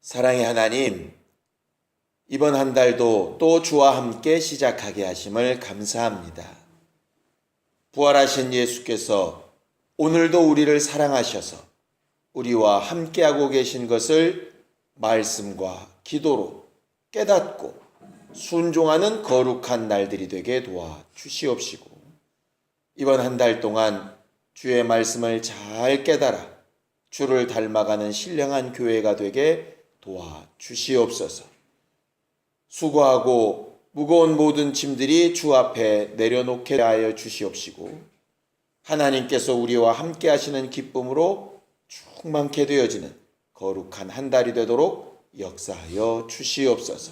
사랑의 하나님, 이번 한 달도 또 주와 함께 시작하게 하심을 감사합니다. 부활하신 예수께서 오늘도 우리를 사랑하셔서 우리와 함께하고 계신 것을 말씀과 기도로 깨닫고 순종하는 거룩한 날들이 되게 도와 주시옵시고, 이번 한 달 동안 주의 말씀을 잘 깨달아 주를 닮아가는 신령한 교회가 되게 도와 주시옵소서. 수고하고 무거운 모든 짐들이 주 앞에 내려놓게 하여 주시옵시고, 하나님께서 우리와 함께 하시는 기쁨으로 충만케 되어지는 거룩한 한 달이 되도록 역사하여 주시옵소서.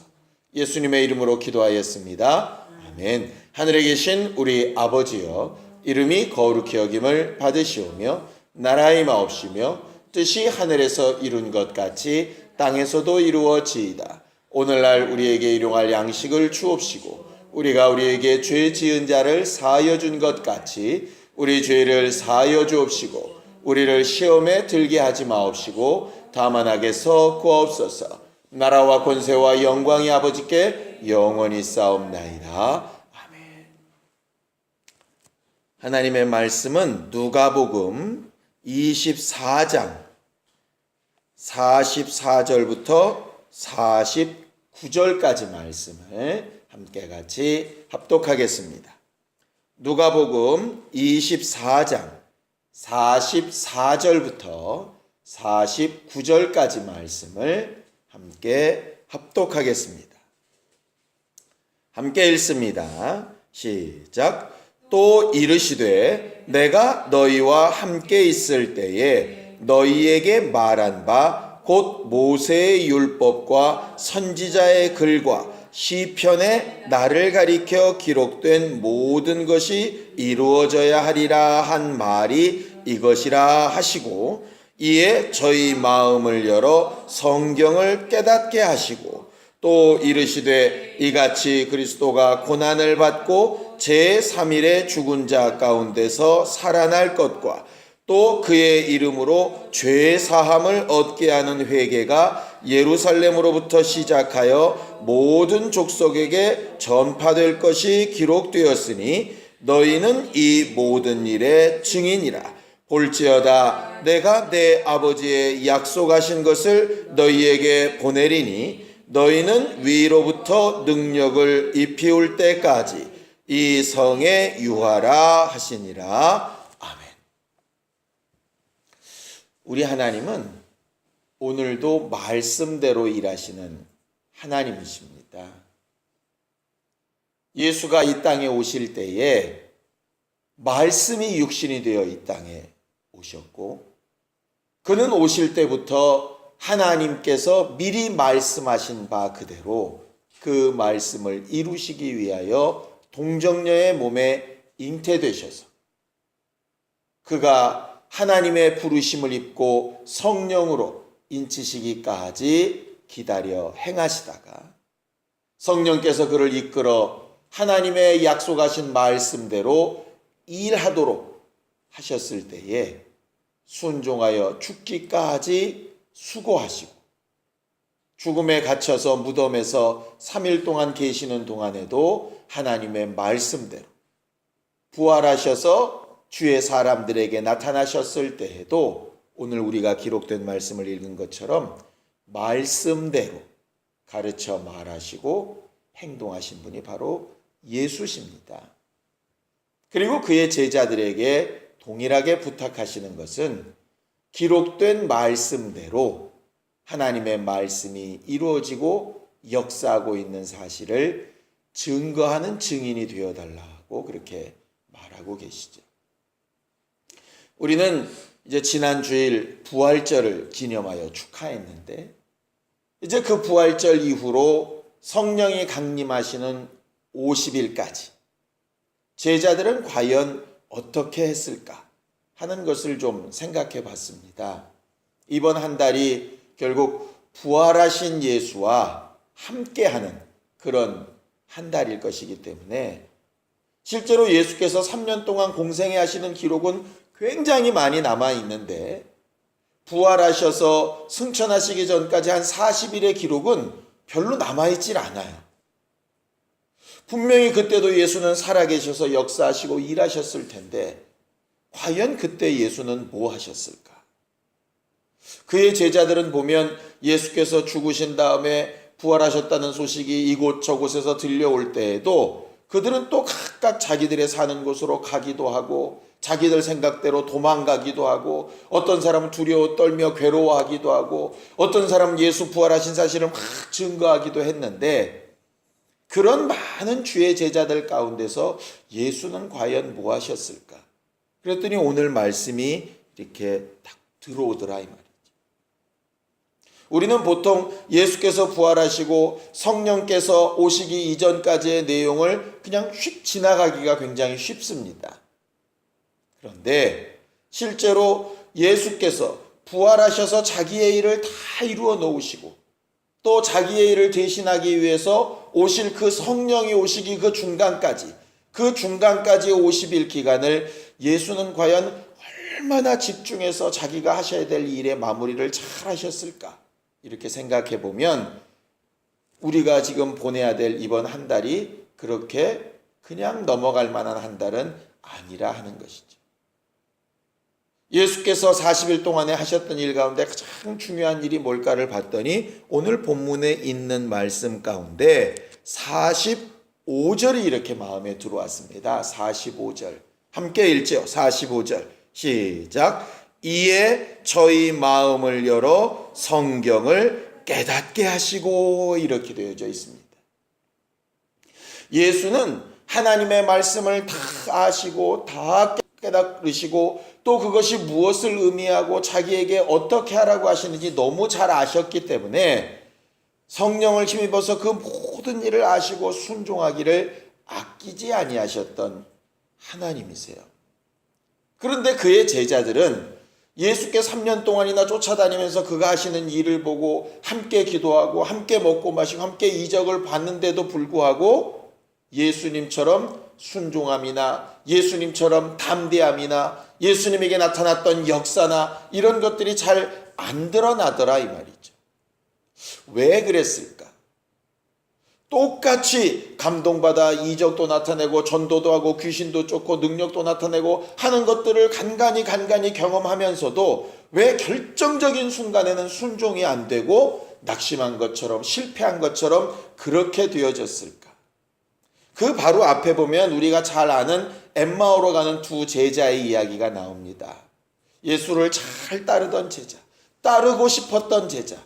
예수님의 이름으로 기도하였습니다. 아멘. 하늘에 계신 우리 아버지여, 이름이 거룩히 여김을 받으시오며 나라의 마옵시며 뜻이 하늘에서 이룬 것 같이 땅에서도 이루어지이다. 오늘날 우리에게 일용할 양식을 주옵시고, 우리가 우리에게 죄 지은 자를 사하여 준 것 같이 우리 죄를 사하여 주옵시고, 우리를 시험에 들게 하지 마옵시고 다만 악에서 구하옵소서. 나라와 권세와 영광이 아버지께 영원히 싸움나이다. 아멘. 하나님의 말씀은 누가복음 24장 44절부터 49절까지 말씀을 함께 같이 합독하겠습니다. 누가복음 24장 44절부터 49절까지 말씀을 함께 합독하겠습니다. 함께 읽습니다. 시작. 또 이르시되 내가 너희와 함께 있을 때에 너희에게 말한 바 곧 모세의 율법과 선지자의 글과 시편에 나를 가리켜 기록된 모든 것이 이루어져야 하리라 한 말이 이것이라 하시고, 이에 저희 마음을 열어 성경을 깨닫게 하시고, 또 이르시되 이같이 그리스도가 고난을 받고 제3일에 죽은 자 가운데서 살아날 것과 또 그의 이름으로 죄 사함을 얻게 하는 회개가 예루살렘으로부터 시작하여 모든 족속에게 전파될 것이 기록되었으니 너희는 이 모든 일의 증인이라. 볼지어다 내가 내 아버지의 약속하신 것을 너희에게 보내리니 너희는 위로부터 능력을 입히울 때까지 이 성에 유하라 하시니라. 우리 하나님은 오늘도 말씀대로 일하시는 하나님이십니다. 예수가 이 땅에 오실 때에 말씀이 육신이 되어 이 땅에 오셨고, 그는 오실 때부터 하나님께서 미리 말씀하신 바 그대로 그 말씀을 이루시기 위하여 동정녀의 몸에 잉태되셔서 그가 하나님의 부르심을 입고 성령으로 인치시기까지 기다려 행하시다가 성령께서 그를 이끌어 하나님의 약속하신 말씀대로 일하도록 하셨을 때에 순종하여 죽기까지 수고하시고, 죽음에 갇혀서 무덤에서 3일 동안 계시는 동안에도 하나님의 말씀대로 부활하셔서 주의 사람들에게 나타나셨을 때에도 오늘 우리가 기록된 말씀을 읽은 것처럼 말씀대로 가르쳐 말하시고 행동하신 분이 바로 예수십니다. 그리고 그의 제자들에게 동일하게 부탁하시는 것은 기록된 말씀대로 하나님의 말씀이 이루어지고 역사하고 있는 사실을 증거하는 증인이 되어달라고 그렇게 말하고 계시죠. 우리는 이제 지난 주일 부활절을 기념하여 축하했는데, 이제 그 부활절 이후로 성령이 강림하시는 50일까지 제자들은 과연 어떻게 했을까 하는 것을 좀 생각해 봤습니다. 이번 한 달이 결국 부활하신 예수와 함께하는 그런 한 달일 것이기 때문에 실제로 예수께서 3년 동안 공생애 하시는 기록은 굉장히 많이 남아 있는데, 부활하셔서 승천하시기 전까지 한 40일의 기록은 별로 남아있질 않아요. 분명히 그때도 예수는 살아계셔서 역사하시고 일하셨을 텐데 과연 그때 예수는 뭐 하셨을까? 그의 제자들은 보면 예수께서 죽으신 다음에 부활하셨다는 소식이 이곳저곳에서 들려올 때에도 그들은 또 각각 자기들의 사는 곳으로 가기도 하고 자기들 생각대로 도망가기도 하고 어떤 사람은 두려워 떨며 괴로워하기도 하고 어떤 사람은 예수 부활하신 사실을 막 증거하기도 했는데 그런 많은 주의 제자들 가운데서 예수는 과연 뭐 하셨을까? 그랬더니 오늘 말씀이 이렇게 딱 들어오더라 이 말이죠. 우리는 보통 예수께서 부활하시고 성령께서 오시기 이전까지의 내용을 그냥 휙 지나가기가 굉장히 쉽습니다. 그런데 실제로 예수께서 부활하셔서 자기의 일을 다 이루어 놓으시고 또 자기의 일을 대신하기 위해서 오실 그 성령이 오시기 그 중간까지 50일 기간을 예수는 과연 얼마나 집중해서 자기가 하셔야 될 일의 마무리를 잘 하셨을까? 이렇게 생각해 보면 우리가 지금 보내야 될 이번 한 달이 그렇게 그냥 넘어갈 만한 한 달은 아니라 하는 것이죠. 예수께서 40일 동안에 하셨던 일 가운데 가장 중요한 일이 뭘까를 봤더니 오늘 본문에 있는 말씀 가운데 45절이 이렇게 마음에 들어왔습니다. 45절 함께 읽죠. 45절 시작. 이에 저희 마음을 열어 성경을 깨닫게 하시고 이렇게 되어져 있습니다. 예수는 하나님의 말씀을 다 아시고 다 깨달으시고 또 그것이 무엇을 의미하고 자기에게 어떻게 하라고 하시는지 너무 잘 아셨기 때문에 성령을 힘입어서 그 모든 일을 아시고 순종하기를 아끼지 아니하셨던 하나님이세요. 그런데 그의 제자들은 예수께 3년 동안이나 쫓아다니면서 그가 하시는 일을 보고 함께 기도하고 함께 먹고 마시고 함께 이적을 봤는데도 불구하고 예수님처럼 순종함이나 예수님처럼 담대함이나 예수님에게 나타났던 역사나 이런 것들이 잘 안 드러나더라 이 말이죠. 왜 그랬을까? 똑같이 감동받아 이적도 나타내고 전도도 하고 귀신도 쫓고 능력도 나타내고 하는 것들을 간간히 경험하면서도 왜 결정적인 순간에는 순종이 안 되고 낙심한 것처럼 실패한 것처럼 그렇게 되어졌을까? 그 바로 앞에 보면 우리가 잘 아는 엠마오로 가는 두 제자의 이야기가 나옵니다. 예수를 잘 따르던 제자, 따르고 싶었던 제자,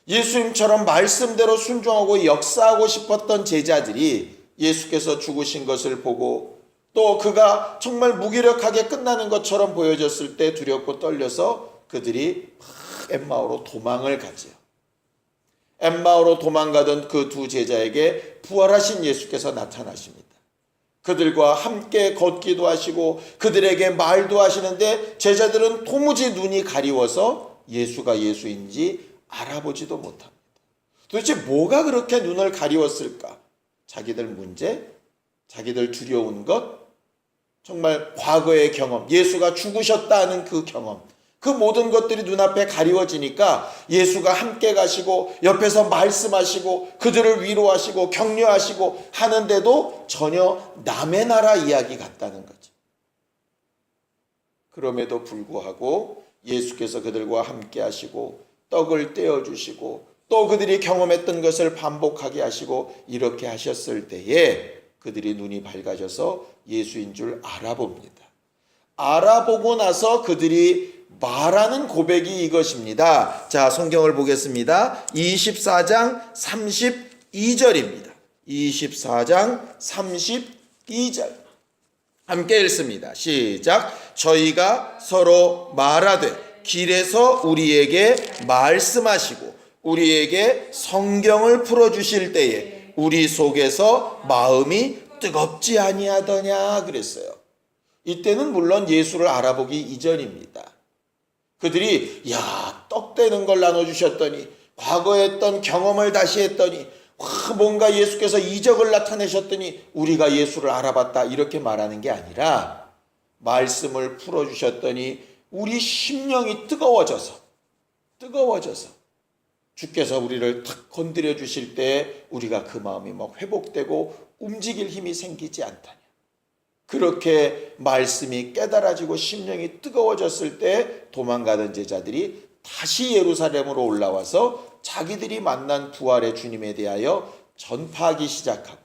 예수님처럼 말씀대로 순종하고 역사하고 싶었던 제자들이 예수께서 죽으신 것을 보고 또 그가 정말 무기력하게 끝나는 것처럼 보여졌을 때 두렵고 떨려서 그들이 막 엠마오로 도망을 가지요. 엠마오로 도망가던 그 두 제자에게 부활하신 예수께서 나타나십니다. 그들과 함께 걷기도 하시고 그들에게 말도 하시는데 제자들은 도무지 눈이 가리워서 예수가 예수인지 알아보지도 못합니다. 도대체 뭐가 그렇게 눈을 가리웠을까? 자기들 문제, 자기들 두려운 것, 정말 과거의 경험, 예수가 죽으셨다는 그 경험, 그 모든 것들이 눈앞에 가리워지니까 예수가 함께 가시고 옆에서 말씀하시고 그들을 위로하시고 격려하시고 하는데도 전혀 남의 나라 이야기 같다는 거죠. 그럼에도 불구하고 예수께서 그들과 함께 하시고 떡을 떼어주시고 또 그들이 경험했던 것을 반복하게 하시고 이렇게 하셨을 때에 그들이 눈이 밝아져서 예수인 줄 알아봅니다. 알아보고 나서 그들이 말하는 고백이 이것입니다. 자, 성경을 보겠습니다. 24장 32절입니다. 24장 32절 함께 읽습니다. 시작. 저희가 서로 말하되 길에서 우리에게 말씀하시고 우리에게 성경을 풀어주실 때에 우리 속에서 마음이 뜨겁지 아니하더냐 그랬어요. 이때는 물론 예수를 알아보기 이전입니다. 그들이 떡 떼는 걸 나눠주셨더니 과거에 했던 경험을 다시 했더니 뭔가 예수께서 이적을 나타내셨더니 우리가 예수를 알아봤다 이렇게 말하는 게 아니라 말씀을 풀어주셨더니 우리 심령이 뜨거워져서 뜨거워져서 주께서 우리를 탁 건드려 주실 때 우리가 그 마음이 막 회복되고 움직일 힘이 생기지 않다냐. 그렇게 말씀이 깨달아지고 심령이 뜨거워졌을 때 도망가던 제자들이 다시 예루살렘으로 올라와서 자기들이 만난 부활의 주님에 대하여 전파하기 시작하고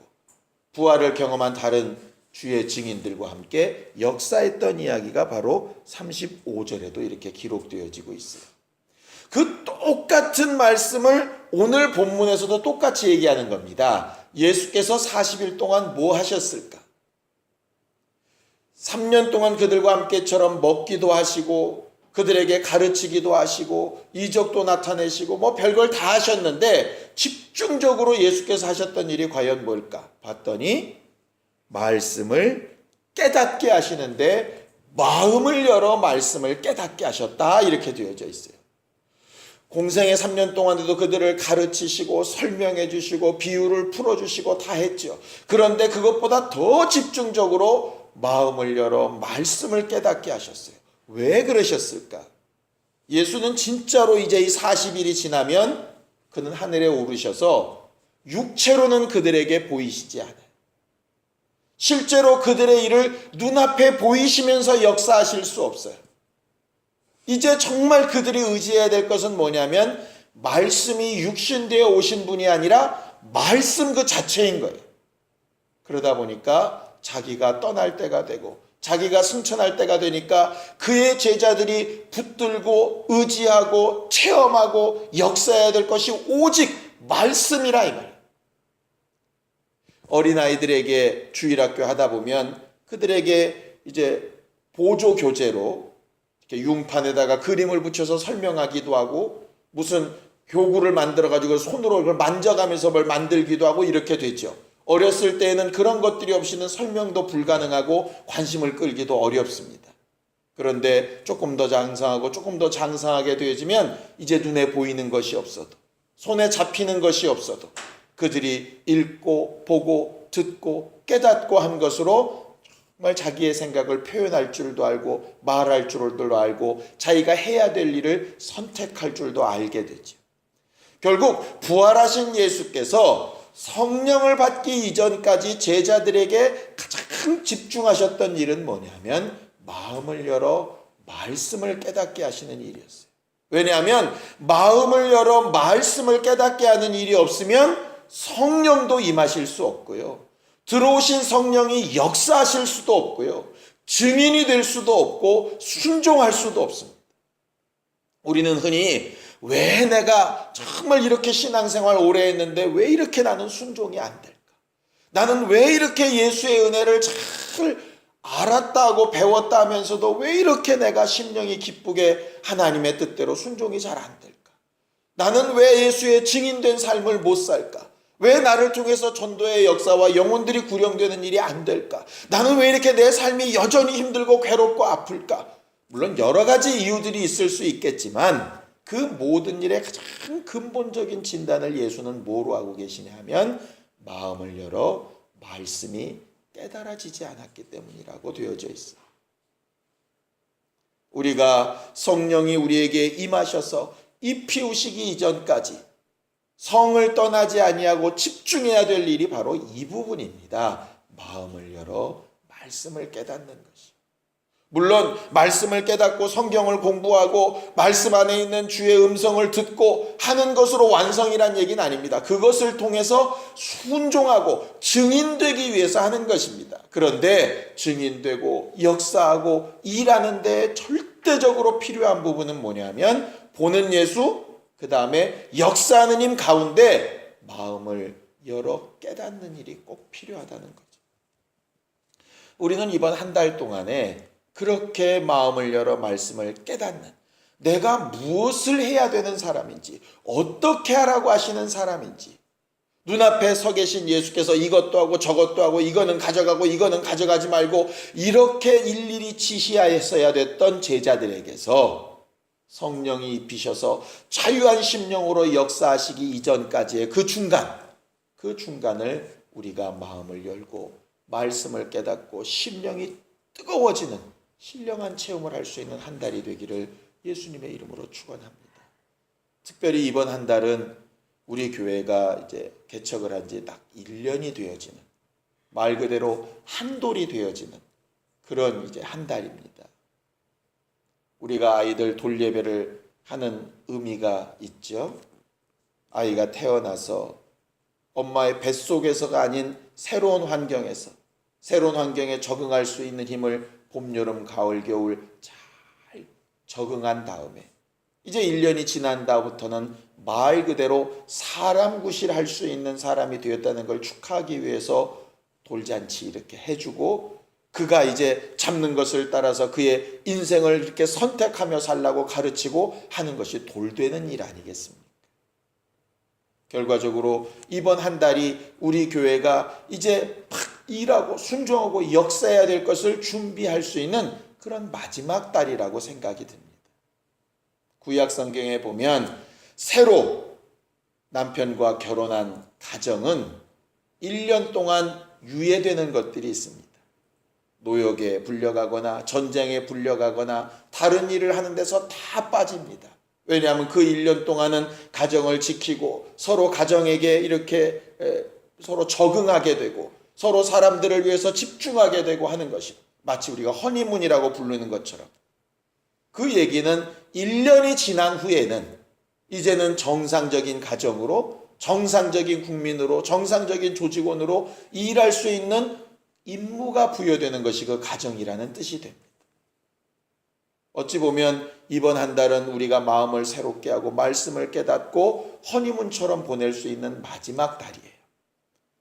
부활을 경험한 다른 주의 증인들과 함께 역사했던 이야기가 바로 35절에도 이렇게 기록되어지고 있어요. 그 똑같은 말씀을 오늘 본문에서도 똑같이 얘기하는 겁니다. 예수께서 40일 동안 뭐 하셨을까? 3년 동안 그들과 함께처럼 먹기도 하시고 그들에게 가르치기도 하시고 이적도 나타내시고 뭐 별걸 다 하셨는데 집중적으로 예수께서 하셨던 일이 과연 뭘까? 봤더니 말씀을 깨닫게 하시는데 마음을 열어 말씀을 깨닫게 하셨다 이렇게 되어져 있어요. 공생의 3년 동안에도 그들을 가르치시고 설명해 주시고 비유를 풀어주시고 다 했죠. 그런데 그것보다 더 집중적으로 마음을 열어 말씀을 깨닫게 하셨어요. 왜 그러셨을까? 예수는 진짜로 이제 이 40일이 지나면 그는 하늘에 오르셔서 육체로는 그들에게 보이시지 않아요. 실제로 그들의 일을 눈앞에 보이시면서 역사하실 수 없어요. 이제 정말 그들이 의지해야 될 것은 뭐냐면 말씀이 육신되어 오신 분이 아니라 말씀 그 자체인 거예요. 그러다 보니까 자기가 떠날 때가 되고 자기가 승천할 때가 되니까 그의 제자들이 붙들고 의지하고 체험하고 역사해야 될 것이 오직 말씀이라 이 말이에요. 어린아이들에게 주일학교 하다 보면 그들에게 이제 보조 교재로 이렇게 융판에다가 그림을 붙여서 설명하기도 하고 무슨 교구를 만들어 가지고 손으로 그걸 만져가면서 뭘 만들기도 하고 이렇게 됐죠. 어렸을 때에는 그런 것들이 없이는 설명도 불가능하고 관심을 끌기도 어렵습니다. 그런데 조금 더 장성하고 조금 더 장성하게 되어지면 이제 눈에 보이는 것이 없어도 손에 잡히는 것이 없어도 그들이 읽고 보고 듣고 깨닫고 한 것으로 정말 자기의 생각을 표현할 줄도 알고 말할 줄도 알고 자기가 해야 될 일을 선택할 줄도 알게 되죠. 결국 부활하신 예수께서 성령을 받기 이전까지 제자들에게 가장 집중하셨던 일은 뭐냐면 마음을 열어 말씀을 깨닫게 하시는 일이었어요. 왜냐하면 마음을 열어 말씀을 깨닫게 하는 일이 없으면 성령도 임하실 수 없고요. 들어오신 성령이 역사하실 수도 없고요. 증인이 될 수도 없고 순종할 수도 없습니다. 우리는 흔히 왜 내가 정말 이렇게 신앙생활 오래 했는데 왜 이렇게 나는 순종이 안 될까? 나는 왜 이렇게 예수의 은혜를 잘 알았다 하고 배웠다 하면서도 왜 이렇게 내가 심령이 기쁘게 하나님의 뜻대로 순종이 잘 안 될까? 나는 왜 예수의 증인된 삶을 못 살까? 왜 나를 통해서 전도의 역사와 영혼들이 구령되는 일이 안 될까? 나는 왜 이렇게 내 삶이 여전히 힘들고 괴롭고 아플까? 물론 여러 가지 이유들이 있을 수 있겠지만 그 모든 일의 가장 근본적인 진단을 예수는 뭐로 하고 계시냐 하면 마음을 열어 말씀이 깨달아지지 않았기 때문이라고 되어져 있어. 우리가 성령이 우리에게 임하셔서 이 피우시기 이전까지 성을 떠나지 아니하고 집중해야 될 일이 바로 이 부분입니다. 마음을 열어 말씀을 깨닫는 것이. 물론 말씀을 깨닫고 성경을 공부하고 말씀 안에 있는 주의 음성을 듣고 하는 것으로 완성이란 얘기는 아닙니다. 그것을 통해서 순종하고 증인되기 위해서 하는 것입니다. 그런데 증인되고 역사하고 일하는 데 절대적으로 필요한 부분은 뭐냐면 보는 예수, 그 다음에 역사하는 힘 가운데 마음을 열어 깨닫는 일이 꼭 필요하다는 거죠. 우리는 이번 한 달 동안에 그렇게 마음을 열어 말씀을 깨닫는, 내가 무엇을 해야 되는 사람인지, 어떻게 하라고 하시는 사람인지, 눈앞에 서 계신 예수께서 이것도 하고 저것도 하고 이거는 가져가고 이거는 가져가지 말고 이렇게 일일이 지시하였어야 됐던 제자들에게서 성령이 입히셔서 자유한 심령으로 역사하시기 이전까지의 그 중간을 우리가 마음을 열고 말씀을 깨닫고 심령이 뜨거워지는 신령한 체험을 할 수 있는 한 달이 되기를 예수님의 이름으로 축원합니다. 특별히 이번 한 달은 우리 교회가 이제 개척을 한 지 딱 1년이 되어지는, 말 그대로 한 돌이 되어지는 그런 이제 한 달입니다. 우리가 아이들 돌예배를 하는 의미가 있죠. 아이가 태어나서 엄마의 뱃속에서가 아닌 새로운 환경에서, 새로운 환경에 적응할 수 있는 힘을 봄, 여름, 가을, 겨울 잘 적응한 다음에 이제 1년이 지난 다음부터는 말 그대로 사람 구실할 수 있는 사람이 되었다는 걸 축하하기 위해서 돌잔치 이렇게 해주고, 그가 이제 잡는 것을 따라서 그의 인생을 이렇게 선택하며 살라고 가르치고 하는 것이 돌되는 일 아니겠습니까? 결과적으로 이번 한 달이 우리 교회가 이제 막 일하고 순종하고 역사해야 될 것을 준비할 수 있는 그런 마지막 달이라고 생각이 듭니다. 구약 성경에 보면 새로 남편과 결혼한 가정은 1년 동안 유예되는 것들이 있습니다. 노역에 불려가거나 전쟁에 불려가거나 다른 일을 하는 데서 다 빠집니다. 왜냐하면 그 1년 동안은 가정을 지키고 서로 가정에게 이렇게 서로 적응하게 되고 서로 사람들을 위해서 집중하게 되고 하는 것이 마치 우리가 허니문이라고 부르는 것처럼, 그 얘기는 1년이 지난 후에는 이제는 정상적인 가정으로, 정상적인 국민으로, 정상적인 조직원으로 일할 수 있는 임무가 부여되는 것이 그 가정이라는 뜻이 됩니다. 어찌 보면 이번 한 달은 우리가 마음을 새롭게 하고 말씀을 깨닫고 허니문처럼 보낼 수 있는 마지막 달이에요.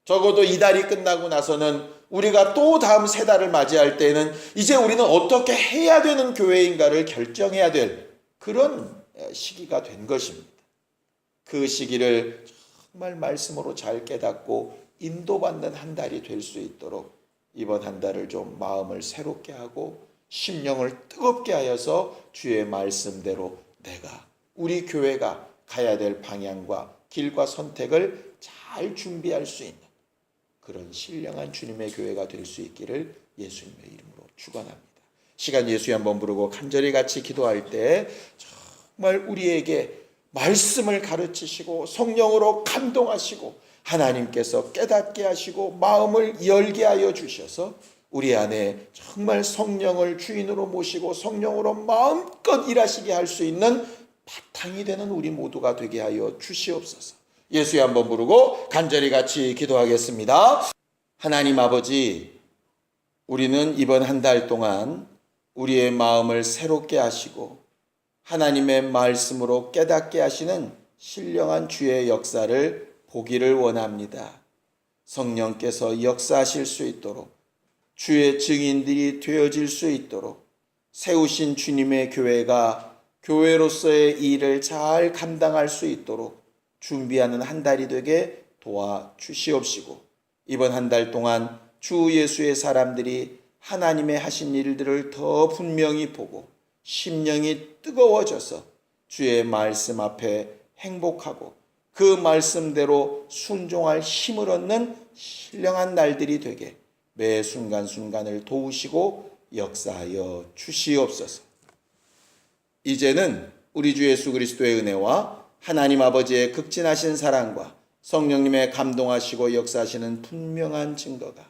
적어도 이 달이 끝나고 나서는 우리가 또 다음 세 달을 맞이할 때는 이제 우리는 어떻게 해야 되는 교회인가를 결정해야 될 그런 시기가 된 것입니다. 그 시기를 정말 말씀으로 잘 깨닫고 인도받는 한 달이 될 수 있도록 이번 한 달을 좀 마음을 새롭게 하고 심령을 뜨겁게 하여서 주의 말씀대로 내가, 우리 교회가 가야 될 방향과 길과 선택을 잘 준비할 수 있는 그런 신령한 주님의 교회가 될 수 있기를 예수님의 이름으로 축원합니다. 시간 예수에 한번 부르고 간절히 같이 기도할 때 정말 우리에게 말씀을 가르치시고 성령으로 감동하시고 하나님께서 깨닫게 하시고 마음을 열게 하여 주셔서 우리 안에 정말 성령을 주인으로 모시고 성령으로 마음껏 일하시게 할 수 있는 바탕이 되는 우리 모두가 되게 하여 주시옵소서. 예수에 한번 부르고 간절히 같이 기도하겠습니다. 하나님 아버지, 우리는 이번 한 달 동안 우리의 마음을 새롭게 하시고 하나님의 말씀으로 깨닫게 하시는 신령한 주의 역사를 보기를 원합니다. 성령께서 역사하실 수 있도록, 주의 증인들이 되어질 수 있도록 세우신 주님의 교회가 교회로서의 일을 잘 감당할 수 있도록 준비하는 한 달이 되게 도와주시옵시고, 이번 한 달 동안 주 예수의 사람들이 하나님의 하신 일들을 더 분명히 보고 심령이 뜨거워져서 주의 말씀 앞에 행복하고 그 말씀대로 순종할 힘을 얻는 신령한 날들이 되게 매 순간순간을 도우시고 역사하여 주시옵소서. 이제는 우리 주 예수 그리스도의 은혜와 하나님 아버지의 극진하신 사랑과 성령님의 감동하시고 역사하시는 분명한 증거가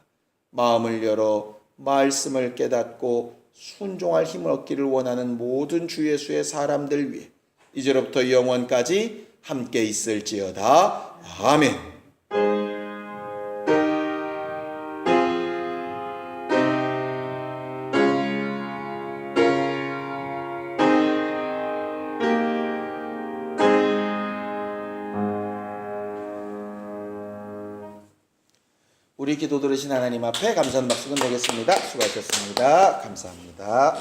마음을 열어 말씀을 깨닫고 순종할 힘을 얻기를 원하는 모든 주 예수의 사람들 위해 이제로부터 영원까지 함께 있을지어다. 아멘. 우리 기도 들으신 하나님 앞에 감사하는 박수 건네겠습니다. 수고하셨습니다. 감사합니다.